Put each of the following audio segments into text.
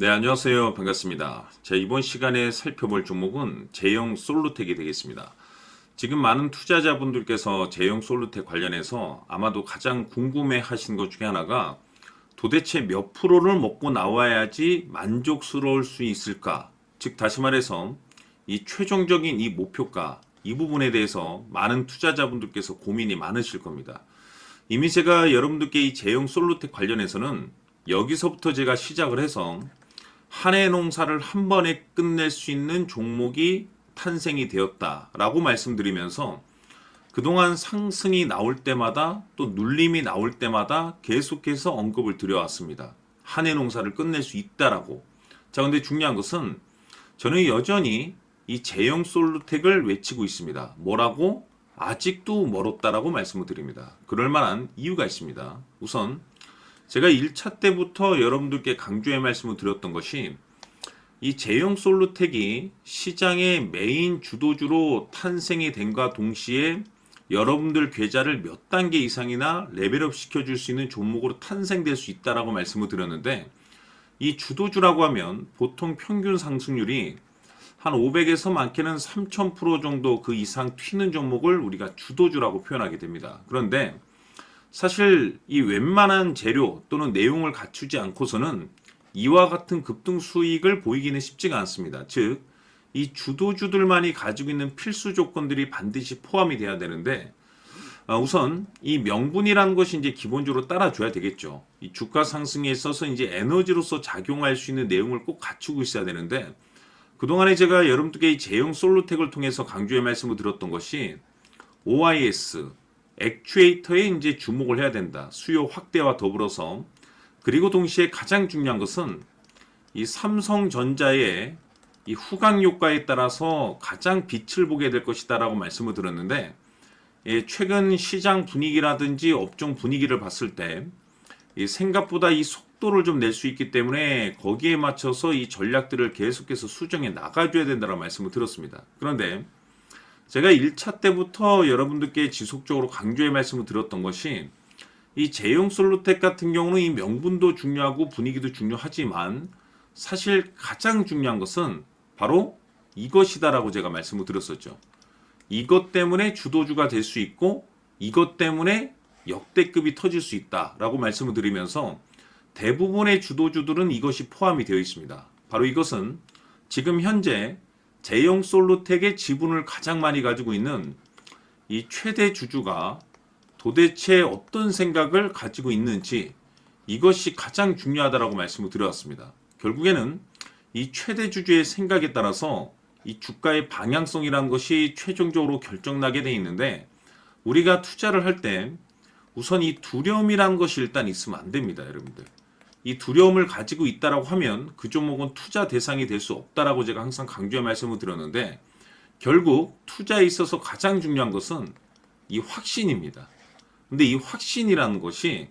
네, 안녕하세요. 반갑습니다. 자, 이번 시간에 살펴볼 종목은 제형 솔루텍이 되겠습니다. 지금 많은 투자자분들께서 제형 솔루텍 관련해서 아마도 가장 궁금해 하신 것 중에 하나가 도대체 몇 프로를 먹고 나와야지 만족스러울 수 있을까? 즉, 다시 말해서 이 최종적인 이 목표가 이 부분에 대해서 많은 투자자분들께서 고민이 많으실 겁니다. 이미 제가 여러분들께 이 제형 솔루텍 관련해서는 여기서부터 제가 시작을 해서 한 해 농사를 한 번에 끝낼 수 있는 종목이 탄생이 되었다라고 말씀드리면서 그동안 상승이 나올 때마다 또 눌림이 나올 때마다 계속해서 언급을 드려왔습니다. 한 해 농사를 끝낼 수 있다라고. 자, 근데 중요한 것은 저는 여전히 이 제형 솔루텍을 외치고 있습니다. 뭐라고? 아직도 멀었다라고 말씀을 드립니다. 그럴 만한 이유가 있습니다. 우선 제가 1차 때부터 여러분들께 강조의 말씀을 드렸던 것이 이 제형 솔루텍이 시장의 메인 주도주로 탄생이 됨과 동시에 여러분들 계좌를 몇 단계 이상이나 레벨업 시켜줄 수 있는 종목으로 탄생될 수 있다라고 말씀을 드렸는데, 이 주도주라고 하면 보통 평균 상승률이 한 500에서 많게는 3000% 정도 그 이상 튀는 종목을 우리가 주도주라고 표현하게 됩니다. 그런데 사실 이 웬만한 재료 또는 내용을 갖추지 않고서는 이와 같은 급등 수익을 보이기는 쉽지가 않습니다. 즉, 이 주도주들만이 가지고 있는 필수 조건들이 반드시 포함이 돼야 되는데, 우선 이 명분이라는 것이 이제 기본적으로 따라줘야 되겠죠. 이 주가 상승에 있어서 이제 에너지로서 작용할 수 있는 내용을 꼭 갖추고 있어야 되는데, 그동안에 제가 여러분들께 이 제형 솔루텍을 통해서 강조의 말씀을 드렸던 것이 OIS, 액추에이터에 이제 주목을 해야 된다. 수요 확대와 더불어서. 그리고 동시에 가장 중요한 것은 이 삼성전자의 이 후광 효과에 따라서 가장 빛을 보게 될 것이다라고 말씀을 드렸는데, 최근 시장 분위기라든지 업종 분위기를 봤을 때 생각보다 이 속도를 좀 낼 수 있기 때문에 거기에 맞춰서 이 전략들을 계속해서 수정해 나가줘야 된다고 말씀을 드렸습니다. 그런데 제가 1차 때부터 여러분들께 지속적으로 강조의 말씀을 드렸던 것이 이 제형 솔루텍 같은 경우는 이 명분도 중요하고 분위기도 중요하지만 사실 가장 중요한 것은 바로 이것이다라고 제가 말씀을 드렸었죠. 이것 때문에 주도주가 될 수 있고 이것 때문에 역대급이 터질 수 있다라고 말씀을 드리면서 대부분의 주도주들은 이것이 포함이 되어 있습니다. 바로 이것은 지금 현재 제형 솔루텍의 지분을 가장 많이 가지고 있는 이 최대 주주가 도대체 어떤 생각을 가지고 있는지, 이것이 가장 중요하다라고 말씀을 드렸습니다. 결국에는 이 최대 주주의 생각에 따라서 이 주가의 방향성이라는 것이 최종적으로 결정나게 돼 있는데, 우리가 투자를 할 때 우선 이 두려움이라는 것이 일단 있으면 안 됩니다, 여러분들. 이 두려움을 가지고 있다라고 하면 그 종목은 투자 대상이 될 수 없다라고 제가 항상 강조의 말씀을 드렸는데, 결국 투자에 있어서 가장 중요한 것은 이 확신입니다. 근데 이 확신이라는 것이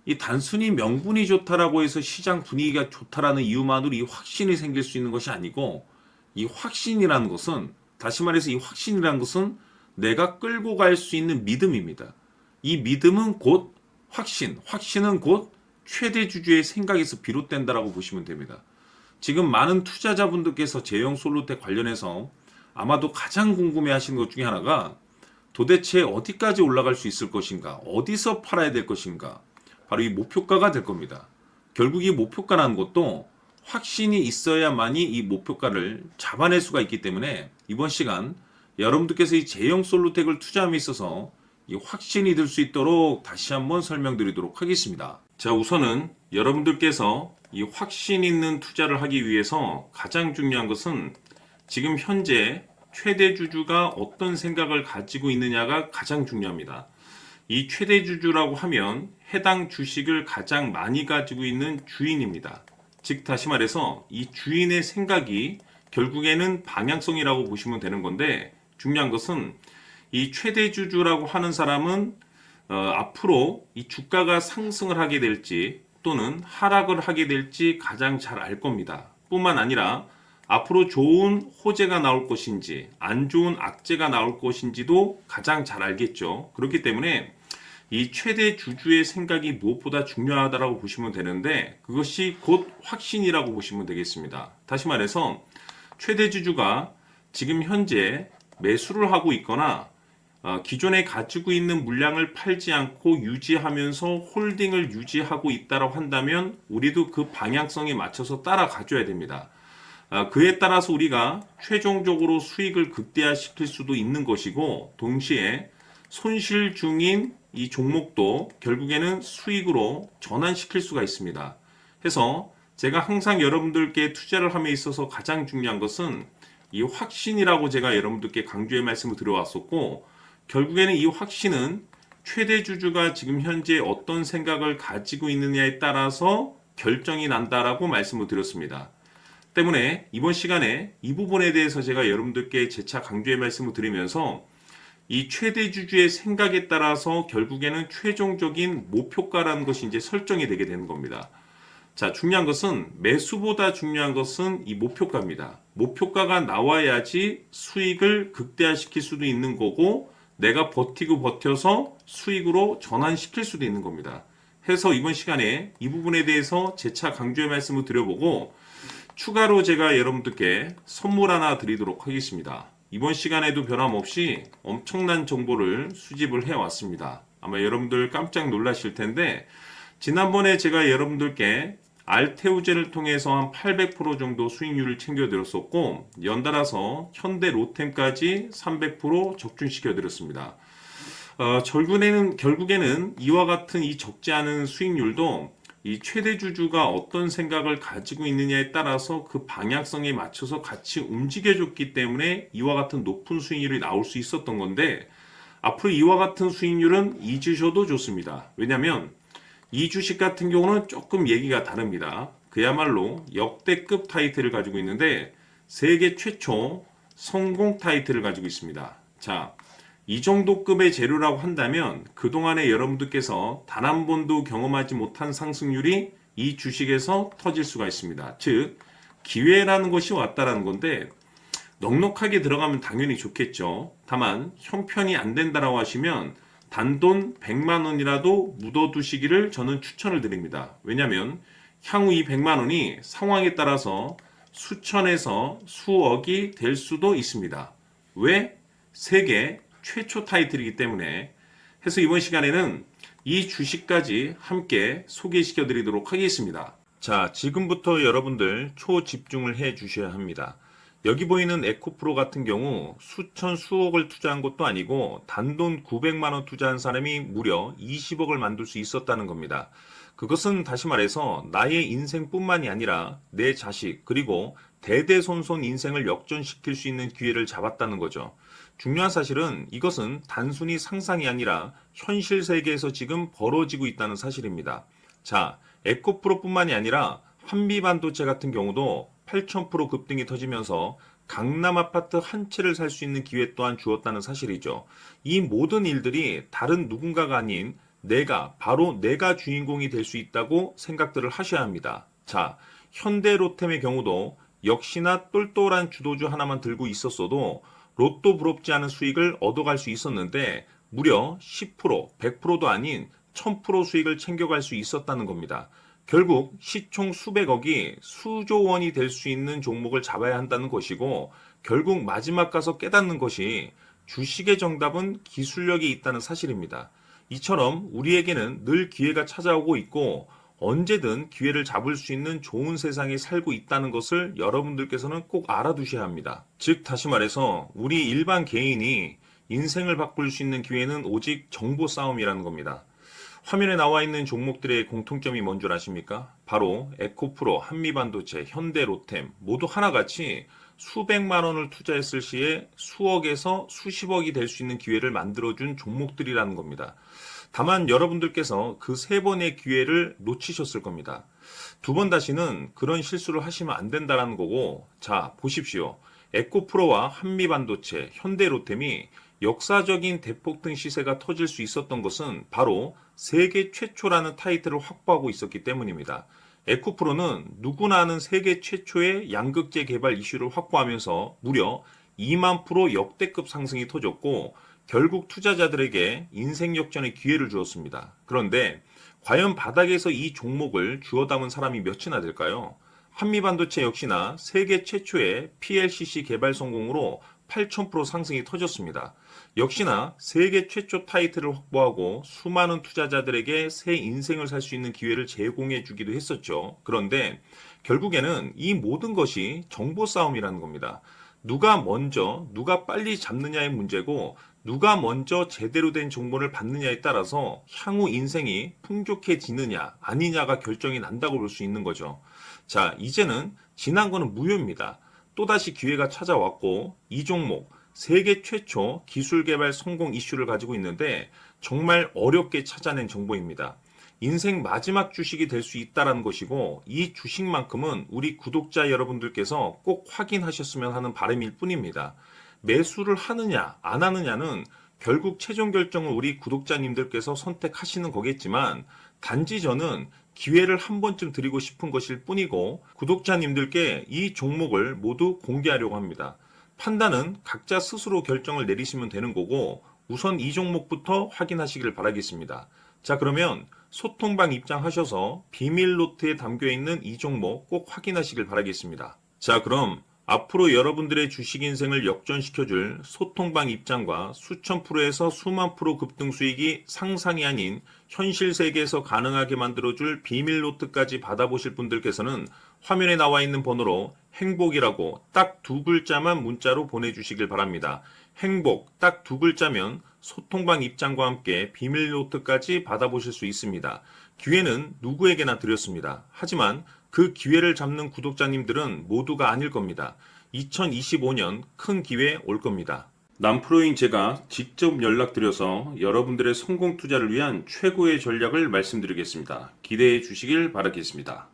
이 단순히 명분이 좋다라고 해서 시장 분위기가 좋다라는 이유만으로 이 확신이 생길 수 있는 것이 아니고, 이 확신이라는 것은, 다시 말해서 이 확신이라는 것은 내가 끌고 갈 수 있는 믿음입니다. 이 믿음은 곧 확신, 확신은 곧 최대 주주의 생각에서 비롯된다라고 보시면 됩니다. 지금 많은 투자자분들께서 제형 솔루텍 관련해서 아마도 가장 궁금해 하시는 것 중에 하나가 도대체 어디까지 올라갈 수 있을 것인가, 어디서 팔아야 될 것인가, 바로 이 목표가가 될 겁니다. 결국 이 목표가라는 것도 확신이 있어야만이 이 목표가를 잡아낼 수가 있기 때문에 이번 시간 여러분들께서 이 제형 솔루텍을 투자함에 있어서 이 확신이 들 수 있도록 다시 한번 설명드리도록 하겠습니다. 자, 우선은 여러분들께서 이 확신 있는 투자를 하기 위해서 가장 중요한 것은 지금 현재 최대 주주가 어떤 생각을 가지고 있느냐가 가장 중요합니다. 이 최대 주주라고 하면 해당 주식을 가장 많이 가지고 있는 주인입니다. 즉, 다시 말해서 이 주인의 생각이 결국에는 방향성이라고 보시면 되는 건데, 중요한 것은 이 최대 주주라고 하는 사람은 앞으로 이 주가가 상승을 하게 될지 또는 하락을 하게 될지 가장 잘 알 겁니다. 뿐만 아니라 앞으로 좋은 호재가 나올 것인지 안 좋은 악재가 나올 것인지도 가장 잘 알겠죠. 그렇기 때문에 이 최대 주주의 생각이 무엇보다 중요하다라고 보시면 되는데 그것이 곧 확신이라고 보시면 되겠습니다. 다시 말해서 최대 주주가 지금 현재 매수를 하고 있거나 기존에 가지고 있는 물량을 팔지 않고 유지하면서 홀딩을 유지하고 있다고 한다면 우리도 그 방향성에 맞춰서 따라가줘야 됩니다. 그에 따라서 우리가 최종적으로 수익을 극대화시킬 수도 있는 것이고 동시에 손실 중인 이 종목도 결국에는 수익으로 전환시킬 수가 있습니다. 해서 제가 항상 여러분들께 투자를 함에 있어서 가장 중요한 것은 이 확신이라고 제가 여러분들께 강조의 말씀을 드려왔었고 결국에는 이 확신은 최대 주주가 지금 현재 어떤 생각을 가지고 있느냐에 따라서 결정이 난다라고 말씀을 드렸습니다. 때문에 이번 시간에 이 부분에 대해서 제가 여러분들께 재차 강조의 말씀을 드리면서 이 최대 주주의 생각에 따라서 결국에는 최종적인 목표가라는 것이 이제 설정이 되게 되는 겁니다. 자, 중요한 것은 매수보다 중요한 것은 이 목표가입니다. 목표가가 나와야지 수익을 극대화시킬 수도 있는 거고 내가 버티고 버텨서 수익으로 전환시킬 수도 있는 겁니다. 해서 이번 시간에 이 부분에 대해서 재차 강조의 말씀을 드려보고 추가로 제가 여러분들께 선물 하나 드리도록 하겠습니다. 이번 시간에도 변함없이 엄청난 정보를 수집을 해왔습니다. 아마 여러분들 깜짝 놀라실 텐데 지난번에 제가 여러분들께 알테오제를 통해서 한 800% 정도 수익률을 챙겨드렸었고 연달아서 현대 로템까지 300% 적중시켜드렸습니다. 결국에는 이와 같은 이 적지 않은 수익률도 이 최대 주주가 어떤 생각을 가지고 있느냐에 따라서 그 방향성에 맞춰서 같이 움직여줬기 때문에 이와 같은 높은 수익률이 나올 수 있었던 건데 앞으로 이와 같은 수익률은 잊으셔도 좋습니다. 왜냐하면 이 주식 같은 경우는 조금 얘기가 다릅니다. 그야말로 역대급 타이틀을 가지고 있는데 세계 최초 성공 타이틀을 가지고 있습니다. 자, 이 정도 급의 재료라고 한다면 그동안에 여러분들께서 단 한 번도 경험하지 못한 상승률이 이 주식에서 터질 수가 있습니다. 즉 기회라는 것이 왔다라는 건데 넉넉하게 들어가면 당연히 좋겠죠. 다만 형편이 안 된다라고 하시면 단돈 100만 원이라도 묻어두시기를 저는 추천을 드립니다. 왜냐하면 향후 이 100만 원이 상황에 따라서 수천에서 수억이 될 수도 있습니다. 왜? 세계 최초 타이틀이기 때문에. 해서 이번 시간에는 이 주식까지 함께 소개시켜 드리도록 하겠습니다. 자, 지금부터 여러분들 초집중을 해 주셔야 합니다. 여기 보이는 에코프로 같은 경우 수천 수억을 투자한 것도 아니고 단돈 900만 원 투자한 사람이 무려 20억을 만들 수 있었다는 겁니다. 그것은 다시 말해서 나의 인생뿐만이 아니라 내 자식 그리고 대대손손 인생을 역전시킬 수 있는 기회를 잡았다는 거죠. 중요한 사실은 이것은 단순히 상상이 아니라 현실 세계에서 지금 벌어지고 있다는 사실입니다. 자, 에코프로뿐만이 아니라 한미반도체 같은 경우도 8,000% 급등이 터지면서 강남 아파트 한 채를 살 수 있는 기회 또한 주었다는 사실이죠. 이 모든 일들이 다른 누군가가 아닌 바로 내가 주인공이 될 수 있다고 생각들을 하셔야 합니다. 자, 현대로템의 경우도 역시나 똘똘한 주도주 하나만 들고 있었어도 로또 부럽지 않은 수익을 얻어갈 수 있었는데 무려 10%, 100%도 아닌 1000% 수익을 챙겨갈 수 있었다는 겁니다. 결국 시총 수백억이 수조 원이 될 수 있는 종목을 잡아야 한다는 것이고 결국 마지막 가서 깨닫는 것이 주식의 정답은 기술력이 있다는 사실입니다. 이처럼 우리에게는 늘 기회가 찾아오고 있고 언제든 기회를 잡을 수 있는 좋은 세상에 살고 있다는 것을 여러분들께서는 꼭 알아두셔야 합니다. 즉 다시 말해서 우리 일반 개인이 인생을 바꿀 수 있는 기회는 오직 정보 싸움이라는 겁니다. 화면에 나와 있는 종목들의 공통점이 뭔 줄 아십니까? 바로 에코프로, 한미반도체, 현대로템 모두 하나같이 수백만 원을 투자했을 시에 수억에서 수십억이 될 수 있는 기회를 만들어준 종목들이라는 겁니다. 다만 여러분들께서 그 세 번의 기회를 놓치셨을 겁니다. 두 번 다시는 그런 실수를 하시면 안 된다는 거고, 자, 보십시오. 에코프로와 한미반도체, 현대로템이 역사적인 대폭등 시세가 터질 수 있었던 것은 바로 세계 최초라는 타이틀을 확보하고 있었기 때문입니다. 에코프로는 누구나 아는 세계 최초의 양극재 개발 이슈를 확보하면서 무려 2만% 역대급 상승이 터졌고 결국 투자자들에게 인생 역전의 기회를 주었습니다. 그런데 과연 바닥에서 이 종목을 주워 담은 사람이 몇이나 될까요? 한미반도체 역시나 세계 최초의 PLCC 개발 성공으로 8,000% 상승이 터졌습니다. 역시나 세계 최초 타이틀을 확보하고 수많은 투자자들에게 새 인생을 살 수 있는 기회를 제공해 주기도 했었죠. 그런데 결국에는 이 모든 것이 정보 싸움이라는 겁니다. 누가 먼저, 누가 빨리 잡느냐의 문제고, 누가 먼저 제대로 된 정보를 받느냐에 따라서 향후 인생이 풍족해지느냐, 아니냐가 결정이 난다고 볼 수 있는 거죠. 자, 이제는 지난 거는 무효입니다. 또다시 기회가 찾아왔고, 이 종목, 세계 최초 기술 개발 성공 이슈를 가지고 있는데, 정말 어렵게 찾아낸 정보입니다. 인생 마지막 주식이 될 수 있다는 것이고, 이 주식만큼은 우리 구독자 여러분들께서 꼭 확인하셨으면 하는 바람일 뿐입니다. 매수를 하느냐 안 하느냐는 결국 최종 결정을 우리 구독자님들께서 선택하시는 거겠지만, 단지 저는 기회를 한 번쯤 드리고 싶은 것일 뿐이고, 구독자님들께 이 종목을 모두 공개하려고 합니다. 판단은 각자 스스로 결정을 내리시면 되는 거고, 우선 이 종목부터 확인하시길 바라겠습니다. 자, 그러면 소통방 입장하셔서 비밀 노트에 담겨 있는 이 종목 꼭 확인하시길 바라겠습니다. 자, 그럼 앞으로 여러분들의 주식 인생을 역전시켜줄 소통방 입장과 수천 프로에서 수만 프로 급등 수익이 상상이 아닌 현실 세계에서 가능하게 만들어줄 비밀 노트까지 받아보실 분들께서는 화면에 나와 있는 번호로 행복이라고 딱 두 글자만 문자로 보내주시길 바랍니다. 행복 딱 두 글자면 소통방 입장과 함께 비밀 노트까지 받아보실 수 있습니다. 기회는 누구에게나 드렸습니다. 하지만 그 기회를 잡는 구독자님들은 모두가 아닐 겁니다. 2025년 큰 기회 올 겁니다. 남프로인 제가 직접 연락드려서 여러분들의 성공 투자를 위한 최고의 전략을 말씀드리겠습니다. 기대해 주시길 바라겠습니다.